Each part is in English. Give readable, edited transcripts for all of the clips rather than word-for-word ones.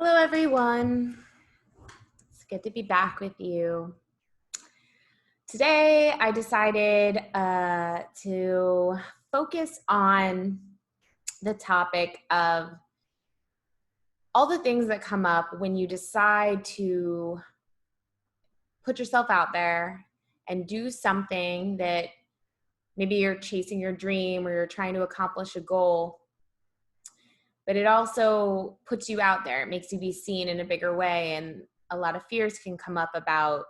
Hello, everyone. It's good to be back with you. Today, I decided to focus on the topic of all the things that come up when you decide to put yourself out there and do something that maybe you're chasing your dream or you're trying to accomplish a goal, but it also puts you out there. It makes you be seen in a bigger way. And a lot of fears can come up about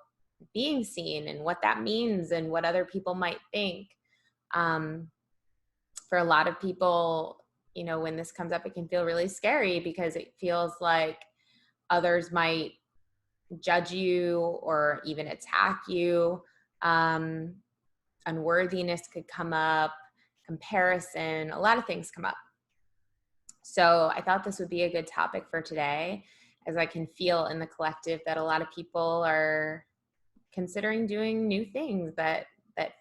being seen and what that means and what other people might think. Um, for a lot of people, when this comes up, it can feel really scary because it feels like others might judge you or even attack you. Um, Unworthiness could come up, comparison, a lot of things come up. So I thought this would be a good topic for today, as I can feel in the collective that a lot of people are considering doing new things that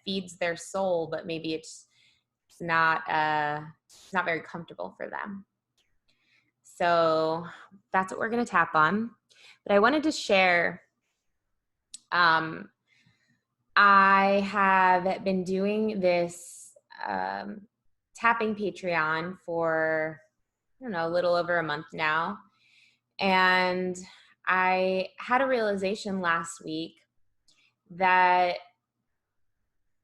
feeds their soul, but maybe it's not very comfortable for them. So that's what we're going to tap on. But I wanted to share. I have been doing this tapping Patreon for a little over a month now, and I had a realization last week that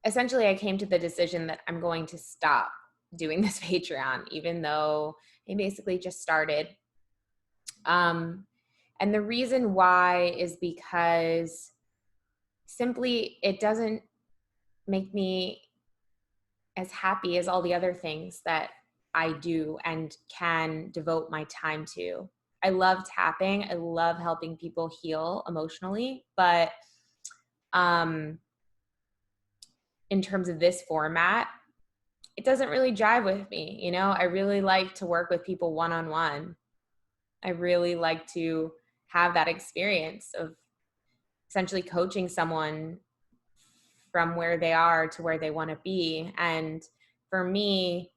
essentially I came to the decision that I'm going to stop doing this Patreon, even though it basically just started. And the reason why is because simply it doesn't make me as happy as all the other things that I do and can devote my time to. I love tapping. I love helping people heal emotionally, but in terms of this format, it doesn't really jive with me. I really like to work with people one-on-one. I really like to have that experience of essentially coaching someone from where they are to where they want to be. And for me,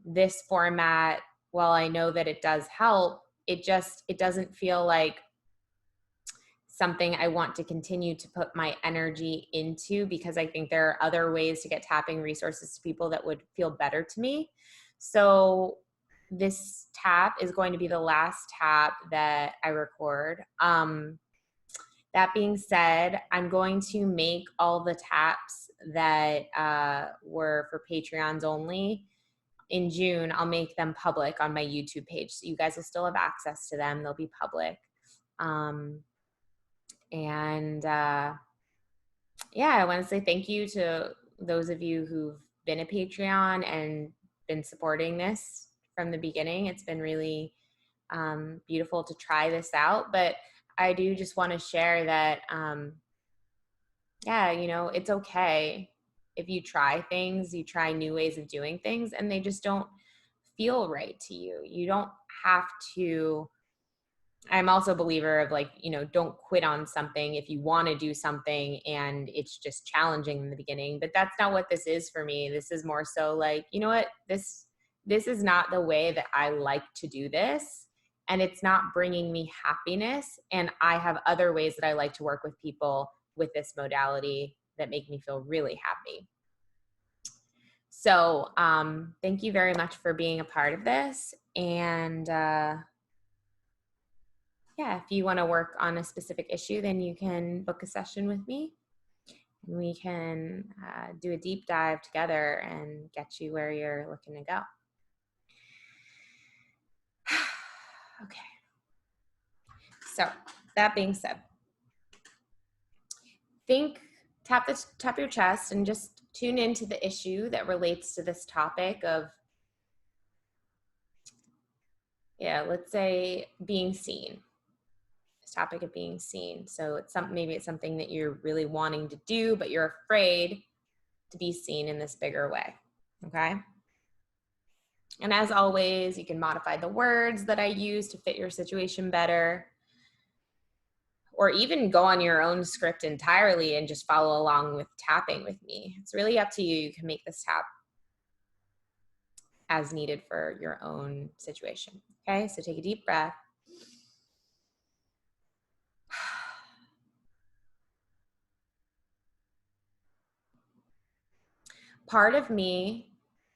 this format, while I know that it does help, it doesn't feel like something I want to continue to put my energy into, because I think there are other ways to get tapping resources to people that would feel better to me. So this tap is going to be the last tap that I record. That being said, I'm going to make all the taps that were for Patreons only. In June, I'll make them public on my YouTube page. So you guys will still have access to them. They'll be public. I want to say thank you to those of you who've been a Patreon and been supporting this from the beginning. It's been really beautiful to try this out, but I do just want to share that, it's okay if you try things, you try new ways of doing things, and they just don't feel right to you. You don't have to. I'm also a believer of don't quit on something if you want to do something and it's just challenging in the beginning. But that's not what this is for me. This is more so like, you know what, this is not the way that I like to do this. And it's not bringing me happiness. And I have other ways that I like to work with people with this modality that make me feel really happy. So thank you very much for being a part of this. And if you want to work on a specific issue, then you can book a session with me. And we can do a deep dive together and get you where you're looking to go. Okay. So that being said, tap your chest and just tune into the issue that relates to this topic of, let's say being seen. This topic of being seen. So maybe it's something that you're really wanting to do, but you're afraid to be seen in this bigger way. Okay. And as always, you can modify the words that I use to fit your situation better, or even go on your own script entirely and just follow along with tapping with me. It's really up to you. You can make this tap as needed for your own situation. Okay, so take a deep breath. Part of me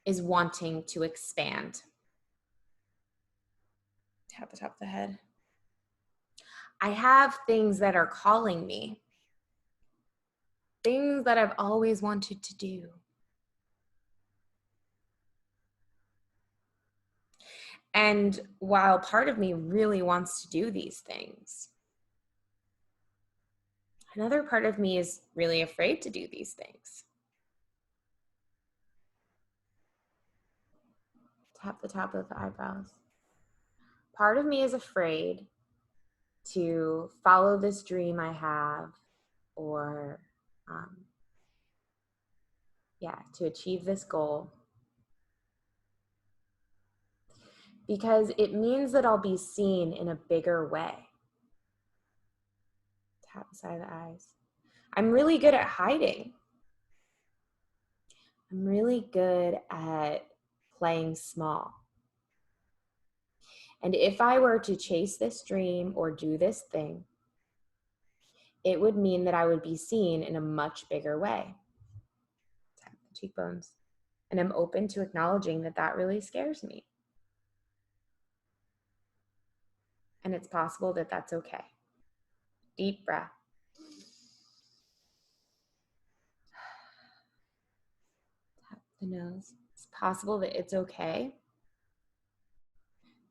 is wanting to expand. Tap the top of the head. I have things that are calling me, things that I've always wanted to do. And while part of me really wants to do these things, another part of me is really afraid to do these things. Tap the top of the eyebrows. Part of me is afraid to follow this dream I have, or to achieve this goal, because it means that I'll be seen in a bigger way. Tap the side of the eyes. I'm really good at hiding. I'm really good at playing small. And if I were to chase this dream or do this thing, it would mean that I would be seen in a much bigger way. Tap the cheekbones. And I'm open to acknowledging that that really scares me. And it's possible that that's okay. Deep breath. Tap the nose. It's possible that it's okay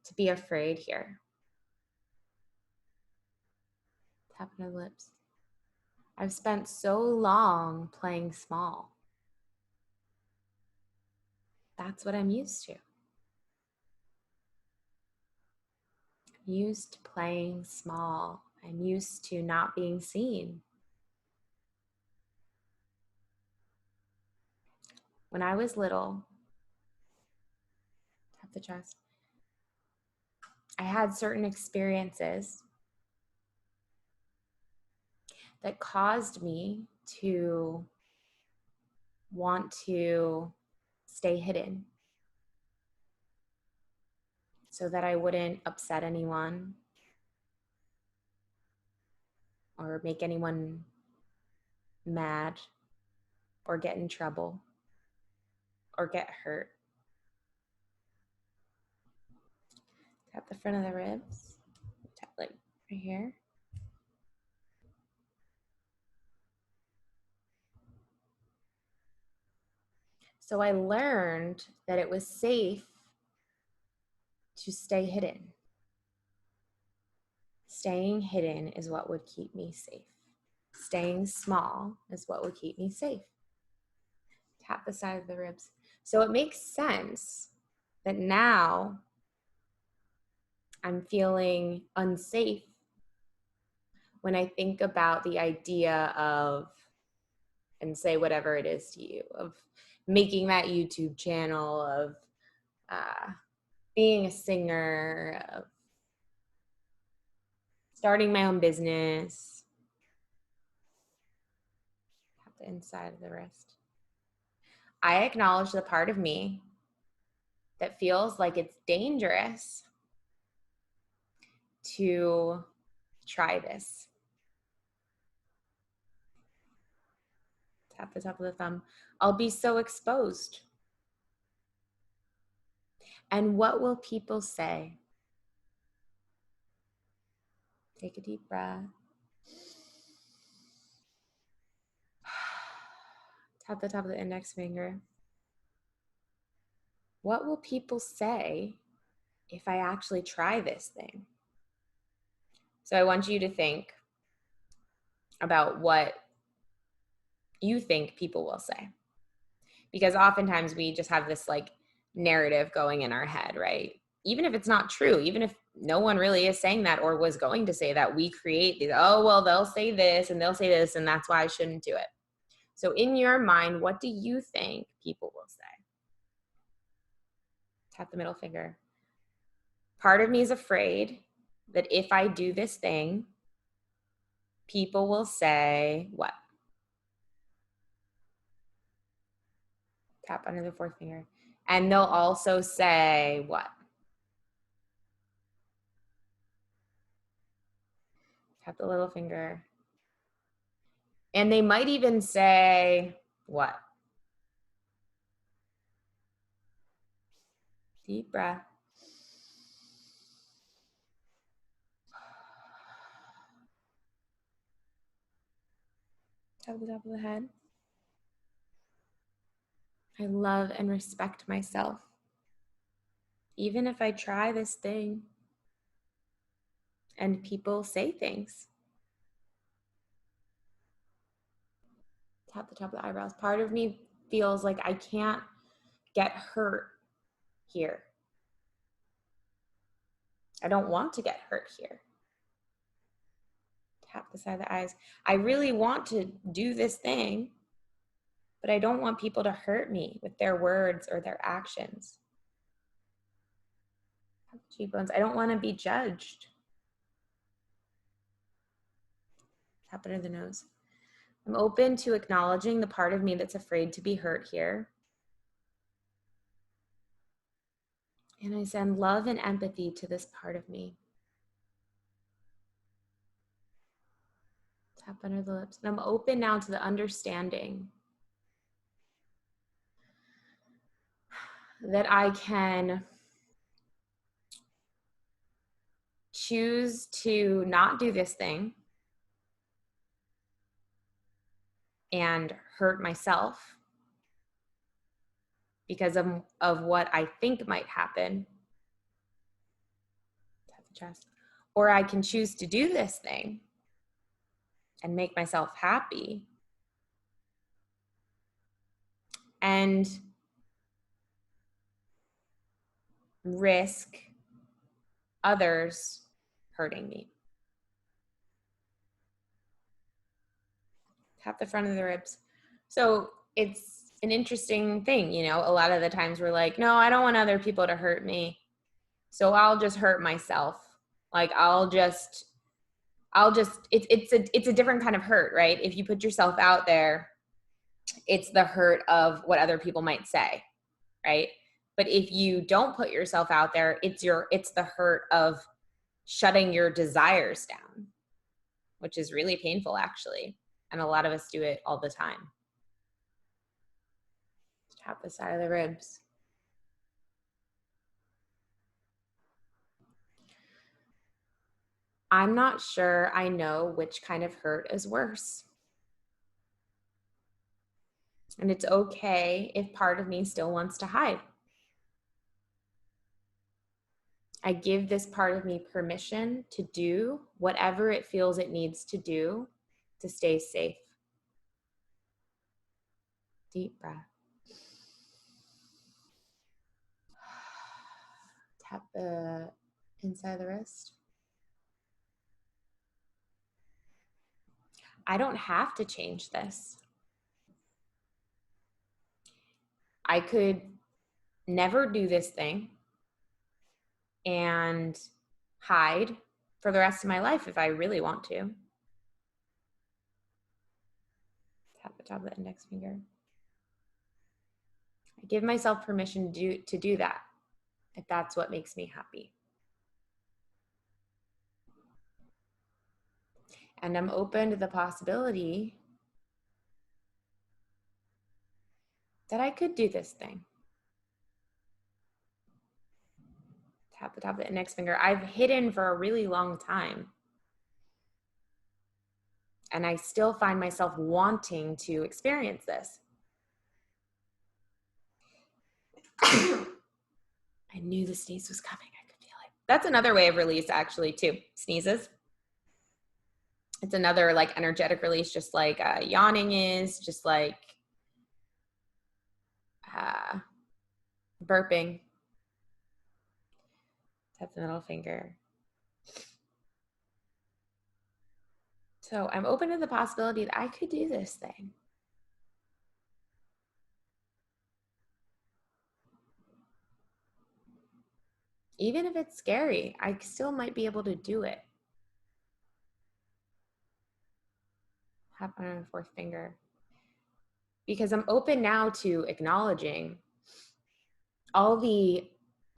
to be afraid here. Tap on the lips. I've spent so long playing small. That's what I'm used to. I'm used to playing small. I'm used to not being seen. When I was little, tap the chest, I had certain experiences that caused me to want to stay hidden so that I wouldn't upset anyone or make anyone mad or get in trouble or get hurt. Tap the front of the ribs, tap like right here. So I learned that it was safe to stay hidden. Staying hidden is what would keep me safe. Staying small is what would keep me safe. Tap the side of the ribs. So it makes sense that now I'm feeling unsafe when I think about the idea of, and say whatever it is to you, of making that YouTube channel, of being a singer, of starting my own business. Tap the inside of the wrist. I acknowledge the part of me that feels like it's dangerous to try this. Tap the top of the thumb. I'll be so exposed. And what will people say? Take a deep breath. Tap the top of the index finger. What will people say if I actually try this thing? So I want you to think about what you think people will say. Because oftentimes we just have this like narrative going in our head, right? Even if it's not true, even if no one really is saying that or was going to say that, we create these, oh, well, they'll say this and they'll say this, and that's why I shouldn't do it. So in your mind, what do you think people will say? Tap the middle finger. Part of me is afraid that if I do this thing, people will say what? Tap under the fourth finger. And they'll also say what? Tap the little finger. And they might even say what? Deep breath. Tap the top of the head. I love and respect myself. Even if I try this thing and people say things. Tap the top of the eyebrows. Part of me feels like I can't get hurt here. I don't want to get hurt here. Tap the side of the eyes. I really want to do this thing, but I don't want people to hurt me with their words or their actions. Tap the cheekbones. I don't want to be judged. Tap under the nose. I'm open to acknowledging the part of me that's afraid to be hurt here. And I send love and empathy to this part of me. Tap under the lips. And I'm open now to the understanding that I can choose to not do this thing and hurt myself because of what I think might happen. Tap the chest. Or I can choose to do this thing and make myself happy and risk others hurting me. Tap the front of the ribs. So it's an interesting thing, you know, a lot of the times we're like, no, I don't want other people to hurt me. So I'll just hurt myself. Like it's a different kind of hurt, right? If you put yourself out there, it's the hurt of what other people might say, right? But if you don't put yourself out there, it's the hurt of shutting your desires down, which is really painful actually. And a lot of us do it all the time. Tap the side of the ribs. I'm not sure I know which kind of hurt is worse. And it's okay if part of me still wants to hide. I give this part of me permission to do whatever it feels it needs to do to stay safe. Deep breath. Tap the inside of the wrist. I don't have to change this. I could never do this thing and hide for the rest of my life if I really want to. Tap the top of the index finger. I give myself permission to do that if that's what makes me happy. And I'm open to the possibility that I could do this thing. Tap the top of the index finger. I've hidden for a really long time. And I still find myself wanting to experience this. I knew the sneeze was coming. I could feel it. That's another way of release actually too. Sneezes. It's another like energetic release, just like yawning is, just like burping. Tap the middle finger. So I'm open to the possibility that I could do this thing. Even if it's scary, I still might be able to do it. Tap on the fourth finger. Because I'm open now to acknowledging all the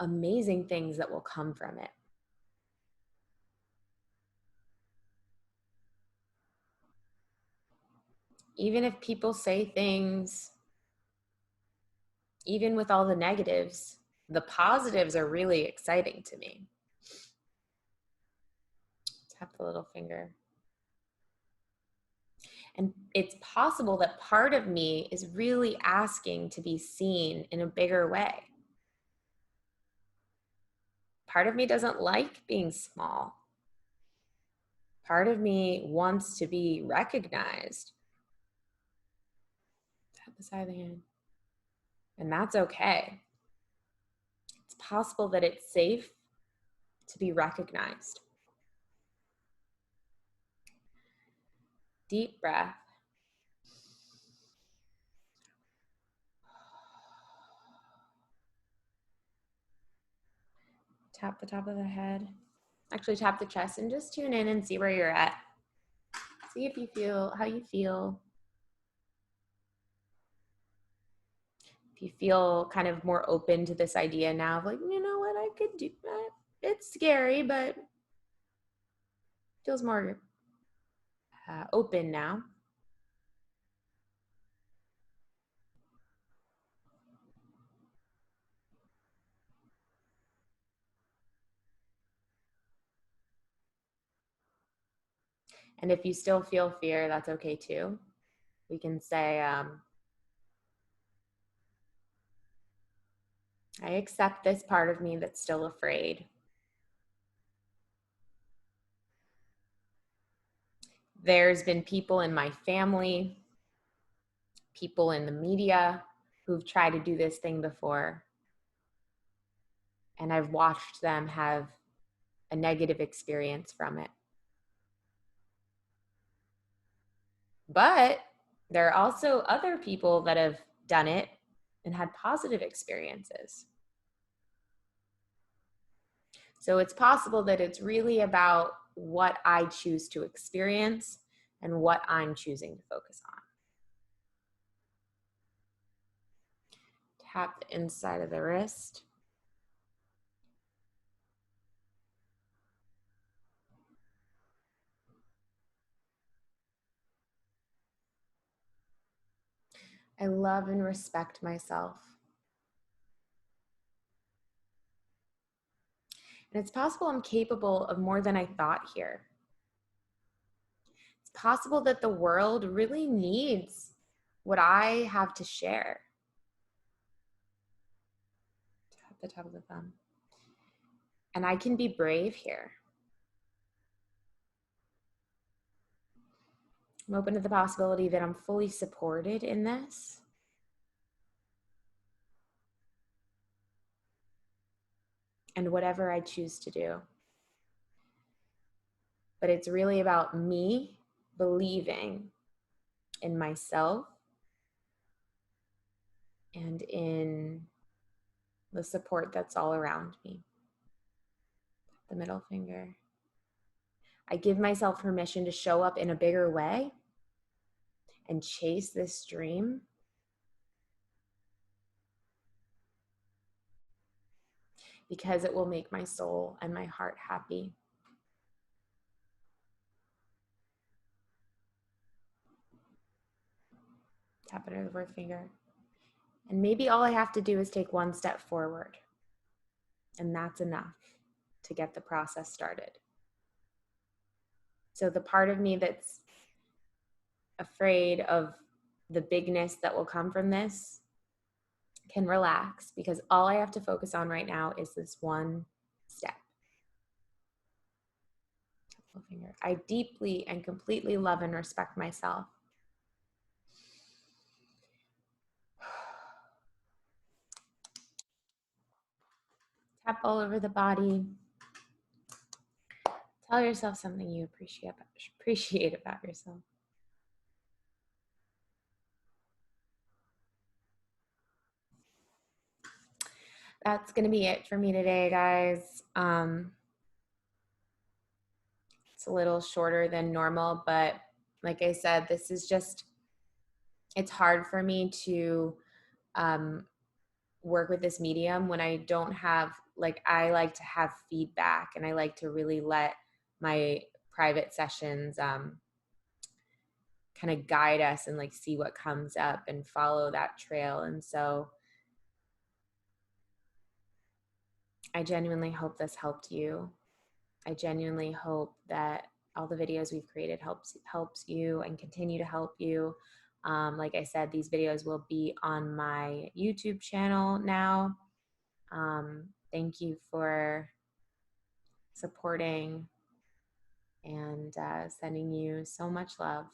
amazing things that will come from it. Even if people say things, even with all the negatives, the positives are really exciting to me. Tap the little finger. And it's possible that part of me is really asking to be seen in a bigger way. Part of me doesn't like being small. Part of me wants to be recognized. Tap the side of the hand. And that's okay. It's possible that it's safe to be recognized. Deep breath. Tap the top of the head. Actually, tap the chest and just tune in and see where you're at. See if you feel how you feel. If you feel kind of more open to this idea now of like, you know what, I could do that. It's scary, but feels more open now. And if you still feel fear, that's okay too. We can say, I accept this part of me that's still afraid. There's been people in my family, people in the media who've tried to do this thing before. And I've watched them have a negative experience from it. But there are also other people that have done it and had positive experiences. So it's possible that it's really about what I choose to experience and what I'm choosing to focus on. Tap the inside of the wrist. I love and respect myself. And it's possible I'm capable of more than I thought here. It's possible that the world really needs what I have to share. Tap the top of the thumb. And I can be brave here. I'm open to the possibility that I'm fully supported in this. And whatever I choose to do. But it's really about me believing in myself and in the support that's all around me. The middle finger. I give myself permission to show up in a bigger way and chase this dream. Because it will make my soul and my heart happy. Tap it under the fourth finger. And maybe all I have to do is take one step forward. And that's enough to get the process started. So the part of me that's afraid of the bigness that will come from this can relax, because all I have to focus on right now is this one step. I deeply and completely love and respect myself. Tap all over the body. Tell yourself something you appreciate about yourself. That's going to be it for me today, guys. It's a little shorter than normal, but like I said, this is just, it's hard for me to work with this medium when I don't have, like, I like to have feedback, and I like to really let my private sessions kind of guide us and like see what comes up and follow that trail. And so I genuinely hope this helped you. I genuinely hope that all the videos we've created helps you and continue to help you. Like I said, these videos will be on my YouTube channel now. Thank you for supporting and sending you so much love.